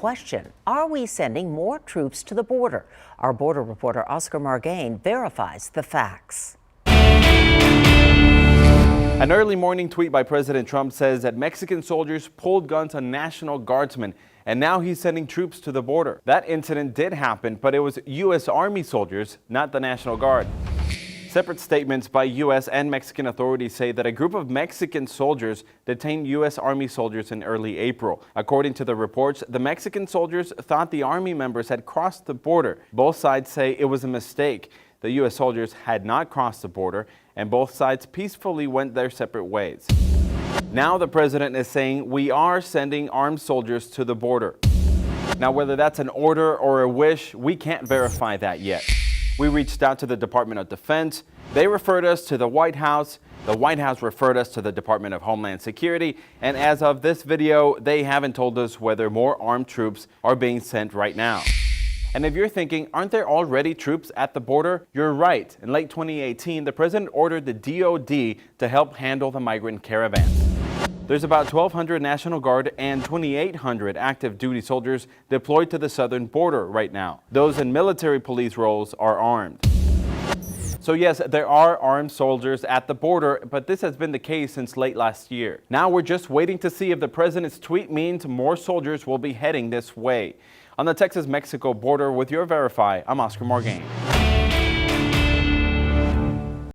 question. Are we sending more troops to the border? Our border reporter Oscar Margain verifies the facts. An early morning tweet by President Trump says that Mexican soldiers pulled guns on National Guardsmen, and now he's sending troops to the border. That incident did happen, but it was U.S. Army soldiers, not the National Guard. Separate statements by U.S. and Mexican authorities say that a group of Mexican soldiers detained U.S. Army soldiers in early April. According to the reports, the Mexican soldiers thought the Army members had crossed the border. Both sides say it was a mistake. The U.S. soldiers had not crossed the border, and both sides peacefully went their separate ways. Now the president is saying we are sending armed soldiers to the border. Now, whether that's an order or a wish, we can't verify that yet. We reached out to the Department of Defense. They referred us to the White House. The White House referred us to the Department of Homeland Security. And as of this video, they haven't told us whether more armed troops are being sent right now. And if you're thinking, aren't there already troops at the border? You're right. In late 2018, the president ordered the DOD to help handle the migrant caravans. There's about 1,200 National Guard and 2,800 active duty soldiers deployed to the southern border right now. Those in military police roles are armed. So yes, there are armed soldiers at the border, but this has been the case since late last year. Now we're just waiting to see if the president's tweet means more soldiers will be heading this way. On the Texas-Mexico border with your Verify, I'm Oscar Margain.